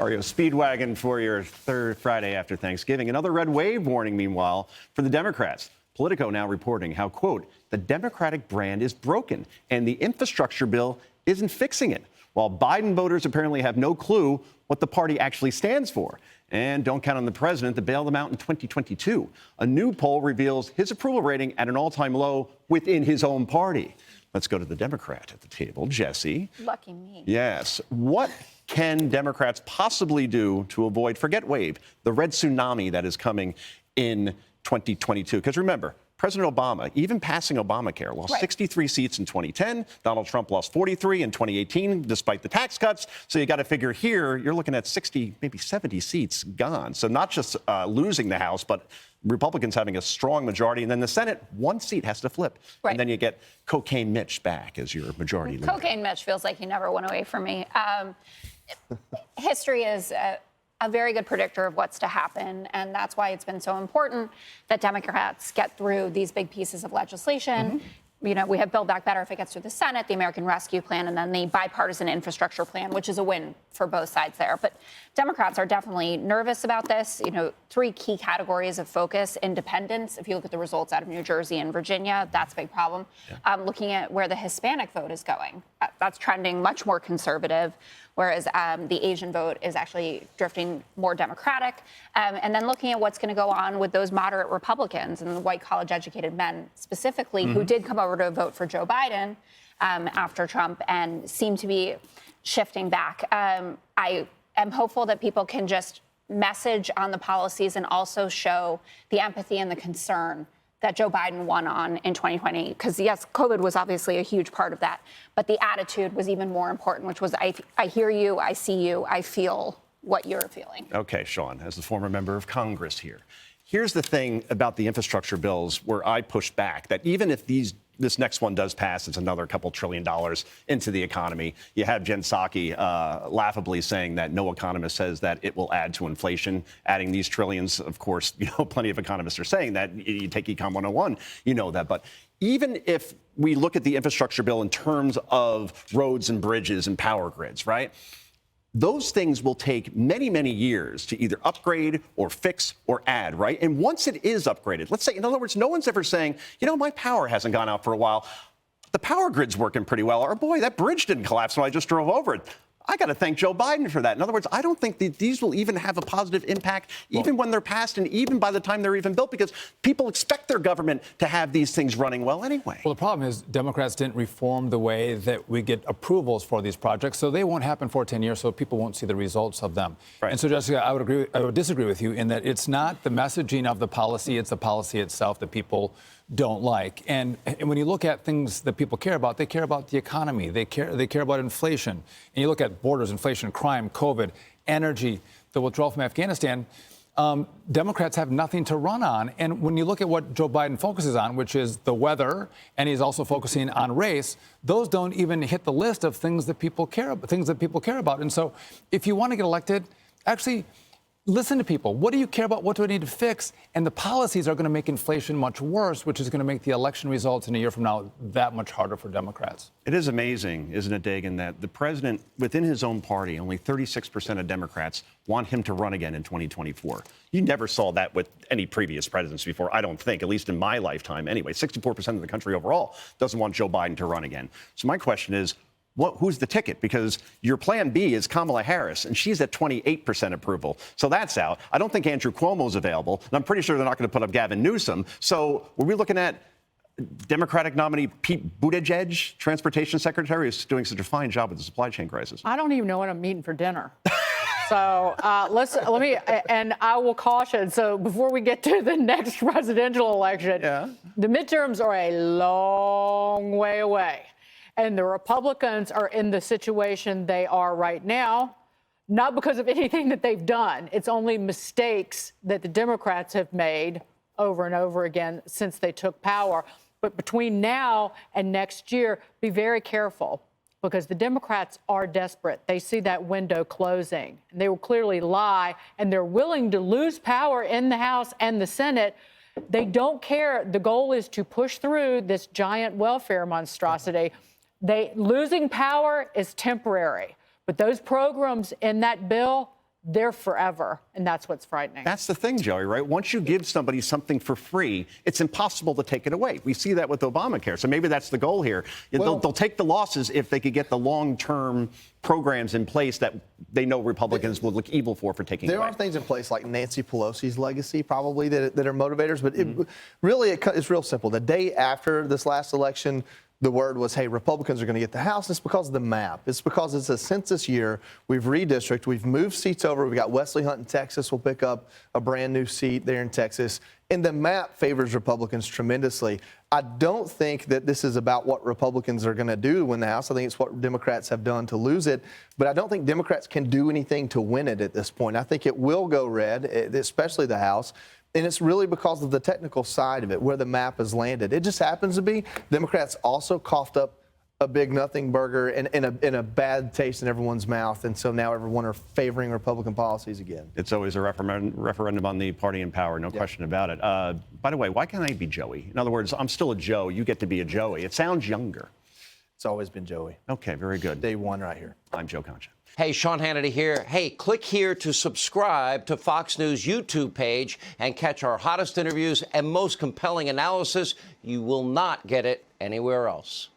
Mario Speedwagon for your third Friday after Thanksgiving. Another red wave warning, meanwhile, for the Democrats. Politico now reporting how, quote, the Democratic brand is broken and the infrastructure bill isn't fixing it, while Biden voters apparently have no clue what the party actually stands for. And don't count on the president to bail them out in 2022. A new poll reveals his approval rating at an all-time low within his own party. Let's go to the Democrat at the table, Jesse. Lucky me. Yes. What can Democrats possibly do to avoid, forget wave, the red tsunami that is coming in 2022? Because remember, President Obama, even passing Obamacare, lost 63 seats in 2010. Donald Trump lost 43 in 2018, despite the tax cuts. So you got to figure here, you're looking at 60, maybe 70 seats gone. So not just losing the House, but Republicans having a strong majority. And then the Senate, one seat has to flip. Right. And then you get Cocaine Mitch back as your majority leader. Cocaine Mitch feels like he never went away from me. History is a very good predictor of what's to happen, and that's why it's been so important that Democrats get through these big pieces of legislation. You know, we have Build Back Better if it gets through the Senate, the American Rescue Plan, and then the bipartisan infrastructure plan, which is a win for both sides there. But Democrats are definitely nervous about this. You know, three key categories of focus: independence. If you look at the results out of New Jersey and Virginia, that's a big problem. Looking at where the Hispanic vote is going, that's trending much more conservative, whereas the Asian vote is actually drifting more Democratic. And then looking at what's going to go on with those moderate Republicans and the white college-educated men specifically who did come over to vote for Joe Biden after Trump and seem to be shifting back. I am hopeful that people can just message on the policies and also show the empathy and the concern that Joe Biden won on in 2020. Because, yes, COVID was obviously a huge part of that. But the attitude was even more important, which was, I hear you, I see you, I feel what you're feeling. Okay, Sean, as the former member of Congress here, here's the thing about the infrastructure bills where I push back, that even if this next one does pass, it's another couple $1 trillion into the economy. You have Jen Psaki laughably saying that no economist says that it will add to inflation, adding these trillions. Of course, you know, plenty of economists are saying that. You take Econ 101, you know that. But even if we look at the infrastructure bill in terms of roads and bridges and power grids, right? Those things will take many, many years to either upgrade or fix or add, right? And once it is upgraded, let's say, in other words, no one's ever saying, you know, my power hasn't gone out for a while. The power grid's working pretty well. Or, boy, that bridge didn't collapse when I just drove over it. I got to thank Joe Biden for that. In other words, I don't think that these will even have a positive impact, even when they're passed and even by the time they're even built, because people expect their government to have these things running well anyway. Well, the problem is Democrats didn't reform the way that we get approvals for these projects, so they won't happen for 10 years, so people won't see the results of them. Right. And so, Jessica, I would disagree with you in that it's not the messaging of the policy, it's the policy itself that people don't like. And when you look at things that people care about, they care about the economy. They care about inflation. And you look at borders, inflation, crime, COVID, energy, the withdrawal from Afghanistan. Democrats have nothing to run on. And when you look at what Joe Biden focuses on, which is the weather, and he's also focusing on race, those don't even hit the list of things that people care about. And so if you want to get elected, actually listen to people. What do you care about? What do I need to fix? And the policies are going to make inflation much worse, which is going to make the election results in a year from now that much harder for Democrats. It is amazing, isn't it, Dagan, that the president, within his own party, only 36% of Democrats want him to run again in 2024. You never saw that with any previous presidents before, I don't think, at least in my lifetime anyway. 64% of the country overall doesn't want Joe Biden to run again. So my question is, who's the ticket? Because your plan B is Kamala Harris, and she's at 28% approval. So that's out. I don't think Andrew Cuomo's available, and I'm pretty sure they're not going to put up Gavin Newsom. So were we looking at Democratic nominee Pete Buttigieg, transportation secretary, who's doing such a fine job with the supply chain crisis? I don't even know what I'm eating for dinner. So let me, and I will caution. So before we get to the next presidential election, the midterms are a long way away. And the Republicans are in the situation they are right now, not because of anything that they've done. It's only mistakes that the Democrats have made over and over again since they took power. But between now and next year, be very careful, because the Democrats are desperate. They see that window closing, and they will clearly lie, and they're willing to lose power in the House and the Senate. They don't care. The goal is to push through this giant welfare monstrosity. Losing power is temporary, but those programs in that bill, they're forever, and that's what's frightening. That's the thing, Joey, right? Once you give somebody something for free, it's impossible to take it away. We see that with Obamacare. So maybe that's the goal here. They'll take the losses if they could get the long-term programs in place that they know Republicans will look evil for taking away. There are things in place like Nancy Pelosi's legacy probably that are motivators, but it's real simple. The day after this last election, the word was, hey, Republicans are going to get the House. It's because of the map. It's because it's a census year. We've redistricted. We've moved seats over. We've got Wesley Hunt in Texas. We'll pick up a brand new seat there in Texas. And the map favors Republicans tremendously. I don't think that this is about what Republicans are going to do to win the House. I think it's what Democrats have done to lose it. But I don't think Democrats can do anything to win it at this point. I think it will go red, especially the House. And it's really because of the technical side of it, where the map has landed. It just happens to be Democrats also coughed up a big nothing burger and a bad taste in everyone's mouth. And so now everyone are favoring Republican policies again. It's always a referendum on the party in power, no question about it. By the way, why can't I be Joey? In other words, I'm still a Joe. You get to be a Joey. It sounds younger. It's always been Joey. Okay, very good. Day one right here. I'm Joe Concha. Hey, Sean Hannity here. Hey, click here to subscribe to Fox News YouTube page and catch our hottest interviews and most compelling analysis. You will not get it anywhere else.